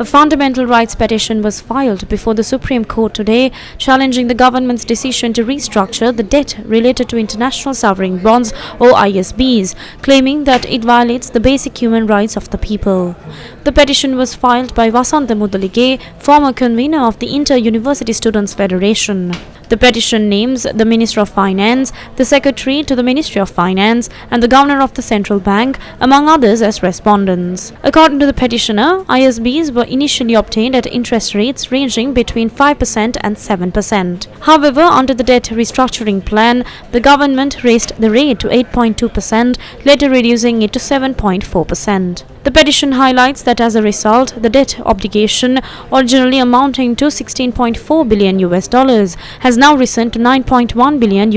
A fundamental rights petition was filed before the Supreme Court today, challenging the government's decision to restructure the debt related to international sovereign bonds or ISBs, claiming that it violates the basic human rights of the people. The petition was filed by Wasantha Mudalige, former convener of the Inter-University Students' Federation. The petition names the Minister of Finance, the Secretary to the Ministry of Finance, and the Governor of the Central Bank, among others, as respondents. According to the petitioner, ISBs were initially obtained at interest rates ranging between 5% and 7%. However, under the debt restructuring plan, the government raised the rate to 8.2%, later reducing it to 7.4%. The petition highlights that as a result, the debt obligation, originally amounting to $16.4 billion has now risen to $9.1 billion,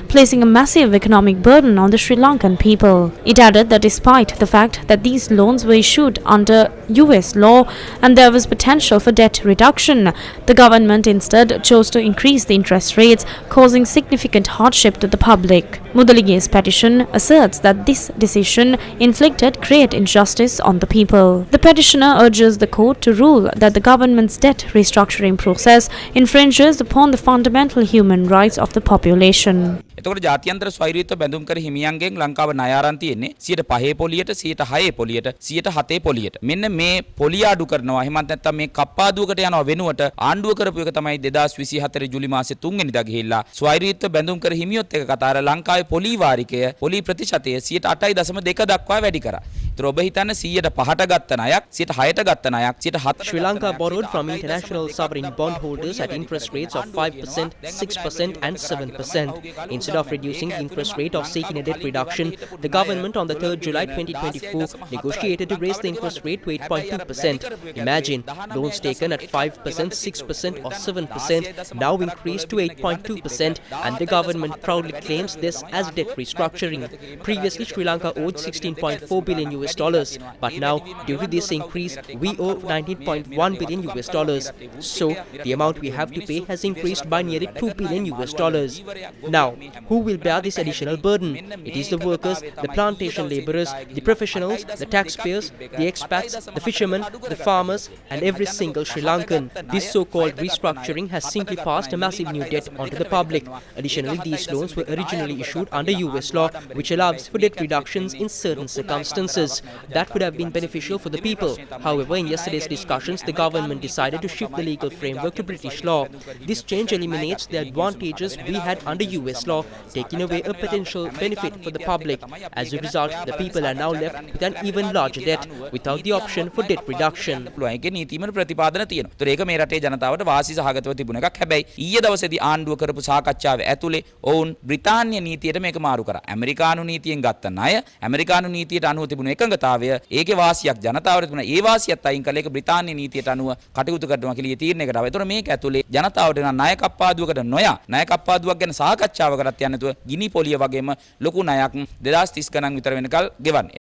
placing a massive economic burden on the Sri Lankan people. It added that despite the fact that these loans were issued under US law and there was potential for debt reduction, the government instead chose to increase the interest rates, causing significant hardship to the public. Mudalige's petition asserts that this decision inflicted great injustice on the people. The petitioner urges the court to rule that the government's debt restructuring process infringes upon the fundamental human rights of the population. එතකොට ජාත්‍යන්තර ස්වෛරීත්ව බැඳුම් කර හිමියන්ගෙන් ලංකාව ණය ආරන් තියෙන්නේ 5 පොලියට 6 පොලියට 7 පොලියට. මෙන්න මේ පොලිය අඩු කරනවා. එහෙමත් නැත්නම් මේ කප්පාදුවකට යනවා වෙනුවට ආණ්ඩුව කරපු එක තමයි 2024 ජූලි මාසේ 3 වෙනිදා ගිහිල්ලා ස්වෛරීත්ව බැඳුම් කර හිමියොත් එක කතාර ලංකාවේ පොලි වාරිකය පොලි ප්‍රතිශතය 8.2 දක්වා වැඩි කරා. ඒතර ඔබ හිතන්න 100ට ගත්ත ණයක් 6ට ගත්ත ණයක් 7 Sri Lanka borrowed from international sovereign bondholders at interest rates of 5%, 6% and 7%. Instead of reducing the interest rate or seeking a debt reduction, the government on the 3rd July 2024 negotiated to raise the interest rate to 8.2%. Imagine, loans taken at 5%, 6% or 7% now increased to 8.2%, and the government proudly claims this as debt restructuring. Previously, Sri Lanka owed $16.4 billion, but now due to this increase, we owe $19.1 billion. So, the amount we have to pay has increased by nearly $2 billion. Now, who will bear this additional burden? It is the workers, the plantation laborers, the professionals, the taxpayers, the expats, the fishermen, the farmers, and every single Sri Lankan. This so-called restructuring has simply passed a massive new debt onto the public. Additionally, these loans were originally issued under US law, which allows for debt reductions in certain circumstances. That would have been beneficial for the people. However, in yesterday's discussions, the government decided to shift the legal framework to British law. This change eliminates the advantages we had under US law, taking away a potential benefit for the public. As a result, the people are now left with an even larger debt without the option for debt reduction. ඒකේ නීතිමය ප්‍රතිපාදන තියෙනවා. ඒතර ඒක මේ රටේ ජනතාවට වාසි සහගතව තිබුණ එකක්. හැබැයි ඊයේ දවසේදී ආණ්ඩුව කරපු සාකච්ඡාවේ ඇතුලේ ඔවුන් බ්‍රිතාන්‍ය නීතියට මේක මාරු කරා. ඇමරිකානු නීතියෙන් ගත්ත ණය, ඇමරිකානු නීතියට අනුව තිබුණු එකඟතාවය, ඒකේ වාසියක් ජනතාවට තිබුණා. ඒ වාසියත් අයින් කළා ඒක බ්‍රිතාන්‍ය නීතියට අනුව කටයුතු කරනවා කියලා තීරණයකට ආවා. ඒතර මේක ඇතුලේ ජනතාවට ණය කප්පාදුවකට නොයා ණය කප්පාදුවක් ගැන සාකච්ඡාවකටත් යන්නේ නැතුව ගිනි පොලිය වගේම ලොකු ණයක් 2030 ගණන් විතර වෙනකල් ගෙවන්නේ.